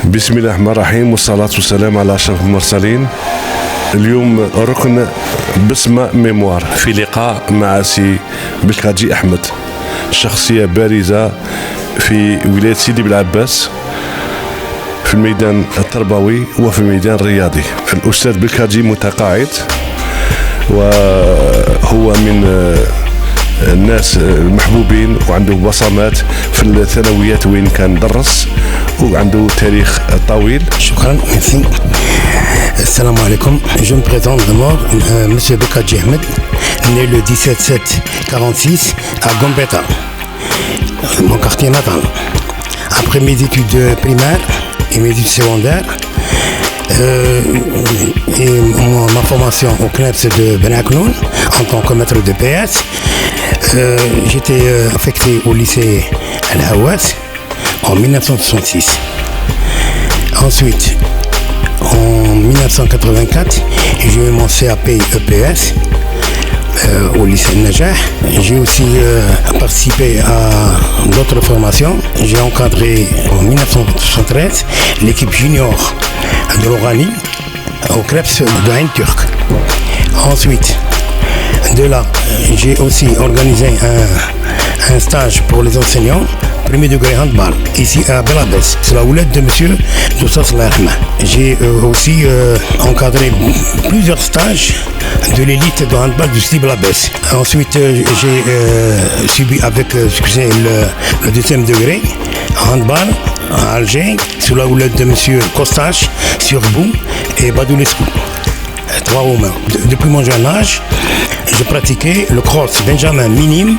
بسم الله الرحمن الرحيم والصلاة والسلام على أشرف المرسلين. اليوم ركن بسمة ميموار في لقاء مع سي بالكادجي أحمد، شخصية بارزة في ولاية سيدي بالعباس في الميدان التربوي وفي الميدان الرياضي. الأستاذ بالكادجي متقاعد وهو من الناس المحبوبين وعنده بصمات في الثانويات وين كان درس وعنده تاريخ طويل. شكرا. السلام عليكم. Je me présente d'abord, Monsieur Belkadji Ahmed, né le 17/7/46 à Gambetta, mon quartier natal. Après mes études primaires et mes études secondaires, et ma formation au CNEPS de Ben Aknoun en tant que maître de PS, j'étais affecté au lycée Al-Hawas en 1966. Ensuite, en 1984, j'ai eu mon CAP EPS au lycée Najah. J'ai aussi participé à d'autres formations. J'ai encadré en 1973 l'équipe junior de l'Orani au CREPS de Ain Turk. Ensuite, de là, j'ai aussi organisé un stage pour les enseignants, premier degré handball, ici à Belabès, c'est la houlette de monsieur Doussas Lahma. J'ai aussi encadré plusieurs stages de l'élite de handball du Sidi Belabès. Ensuite, j'ai subi avec le deuxième degré handball à Alger, sous la houlette de monsieur Costache, Surbou et Badoulescu. Trois Romains. Depuis mon jeune âge, je pratiquais le cross Benjamin minime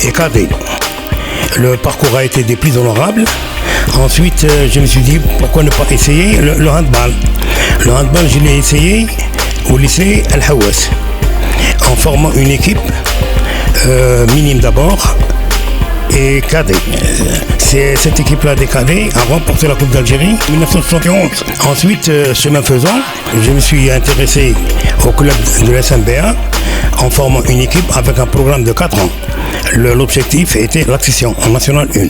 et cadet. Le parcours a été des plus honorables. Ensuite, je me suis dit pourquoi ne pas essayer le handball. Le handball, je l'ai essayé au lycée Al-Hawas en formant une équipe minime d'abord et cadet. C'est cette équipe-là des cadets a remporté la Coupe d'Algérie en 1971. Ensuite, chemin faisant, je me suis intéressé au club de l'SMBA en formant une équipe avec un programme de 4 ans. L'objectif était l'accession en National 1.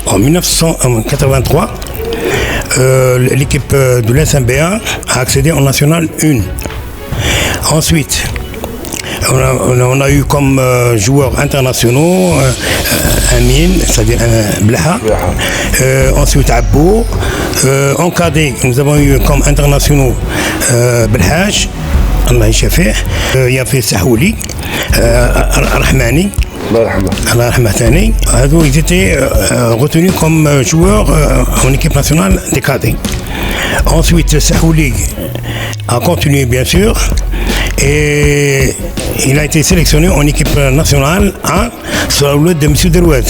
En 1983, l'équipe de l'SMBA a accédé en National 1. Ensuite, on a eu comme joueurs internationaux Amin, c'est-à-dire Blaha, ensuite Abou. En cadet, nous avons eu comme internationaux Belhaj, Allah Yshafih, il y avait Sahouli, Rahmani, Allah Rahmatani. Ils étaient retenus comme joueurs en équipe nationale des cadets. Ensuite, Sahouli a continué bien sûr et il a été sélectionné en équipe nationale sur la houlette de M. Derouez.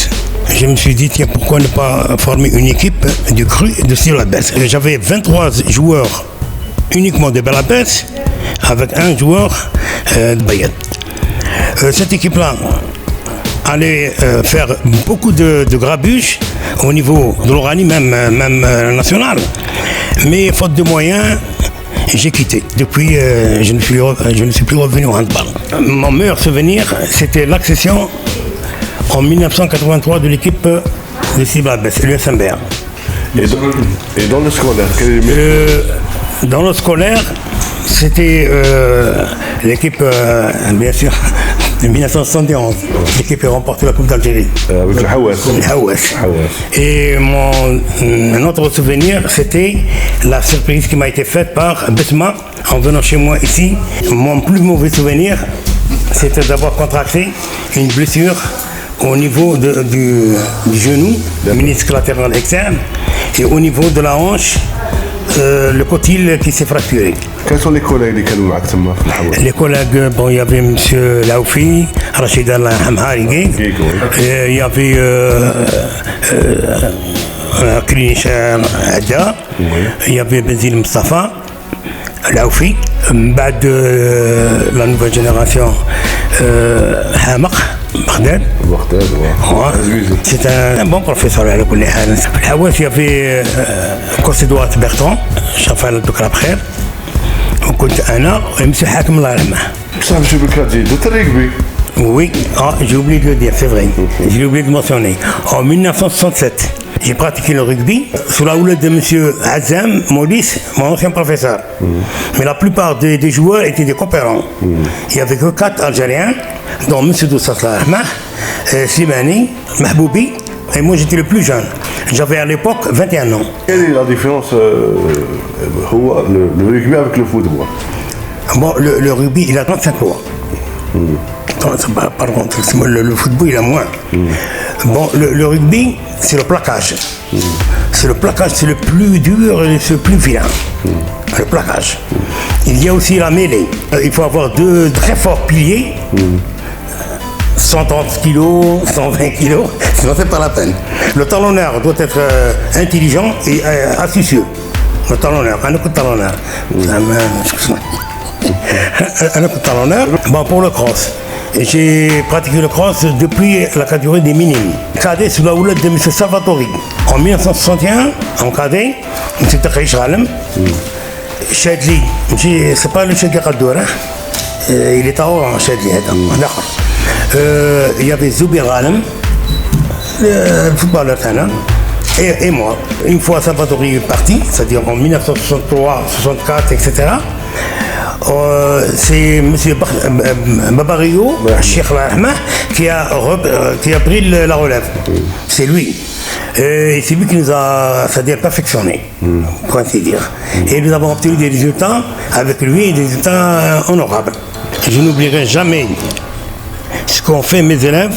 Je me suis dit, tiens, pourquoi ne pas former une équipe du cru de Sidi Belabès. J'avais 23 joueurs uniquement de Belabès avec un joueur de Bayad. Cette équipe-là allait faire beaucoup de grabuge au niveau de l'Orani, même national. Mais faute de moyens, j'ai quitté. Depuis, je ne suis plus revenu au handball. Mon meilleur souvenir, c'était l'accession en 1983 de l'équipe de Sidi Belabès, l'USMBA. Et dans le scolaire, dans le scolaire, c'était l'équipe, bien sûr, de 1971. L'équipe a remporté la Coupe d'Algérie. Avec le Hawas. Et un autre souvenir, c'était la surprise qui m'a été faite par Besma en venant chez moi ici. Mon plus mauvais souvenir, c'était d'avoir contracté une blessure au niveau du genou, le ménisque latéral externe, et au niveau de la hanche, le cotyle qui s'est fracturé. Quels sont les collègues qui sont avec Les collègues, bon, il y avait M. Laoufi, Rachid Al-Hamhari, il y avait Klinish Adda, il y avait Benzil Mustafa, Laoufi, بعد la nouvelle génération Hamak, Baghdad. C'est un bon professeur على كل حال. في الحواس il y avait كورس دوات Bertrand, شافها الدكتور بخير. وكنت انا ومسي حاكم الله يرحمه. Ça, M. Belkadji, de rugby. Oui, j'ai oublié de le dire, c'est vrai. J'ai oublié de mentionner. En 1967, J'ai pratiqué le rugby sous la houlette de M. Azam Maurice, mon ancien professeur. Mais la plupart des joueurs étaient des coopérants. Il n'y avait que 4 Algériens, dont M. Doussas Rahmah, Slimani, Mahboubi, et moi j'étais le plus jeune. J'avais à l'époque 21 ans. Quelle est la différence le rugby avec le football? Bon, le rugby, il a 35 lois. Par contre, le football, il a moins. Bon, le rugby, c'est le plaquage. C'est le plaquage, c'est le plus dur et c'est le plus vilain. Le plaquage. Il y a aussi la mêlée. Il faut avoir 2 très forts piliers. 130 kilos, 120 kilos, sinon c'est pas la peine. Le talonneur doit être intelligent et astucieux. Le talonneur, un autre talonneur. Un autre talonneur. Bon, pour le cross. J'ai pratiqué le cross depuis la catégorie des minimes. Cadet sous la houlette de M. Salvatori. En 1961, en cadet, M. Takhish Ghalem, Chadli, c'est pas le Chadli Khadour, il est en Chadli, d'accord. Il y avait Zoubi Ghalem, le footballeur et moi. Une fois Salvatori est parti, c'est-à-dire en 1963, 64, etc., c'est M. Babario, Cheikh Rahmah, qui a pris la relève. C'est lui. Et c'est lui qui nous a, c'est-à-dire, perfectionné, pour ainsi dire. Et nous avons obtenu des résultats avec lui, des résultats honorables. Je n'oublierai jamais ce qu'ont fait mes élèves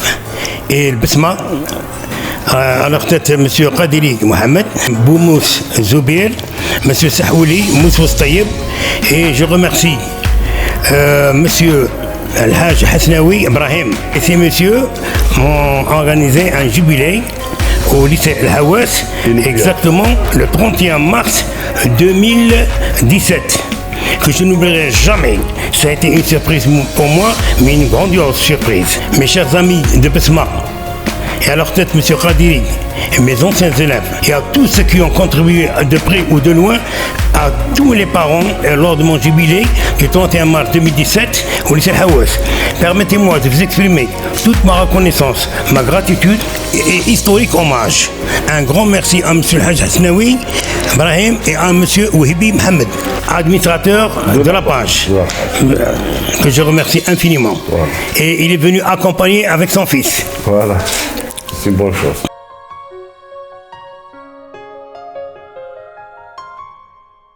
et le Besma. À leur tête, M. Qadiri Mohamed, Boumous Zoubir, M. Sahouli, Moussous Taïeb, et je remercie M. Al-Haj Hasnaoui Ibrahim. Et ces messieurs ont organisé un jubilé au lycée El-Hawas, exactement le 31 mars 2017, que je n'oublierai jamais. Ça a été une surprise pour moi, mais une grandiose surprise. Mes chers amis de Besma, et à leur tête M. Qadiri et mes anciens élèves, et à tous ceux qui ont contribué de près ou de loin, à tous les parents lors de mon jubilé du 31 mars 2017 au lycée Hawas. Permettez-moi de vous exprimer toute ma reconnaissance, ma gratitude et historique hommage. Un grand merci à M. Al-Haj Hasnaoui Ibrahim et à M. Ouhibi Mohamed, administrateur de la page, que je remercie infiniment. Et il est venu accompagner avec son fils. Voilà, c'est une bonne chose.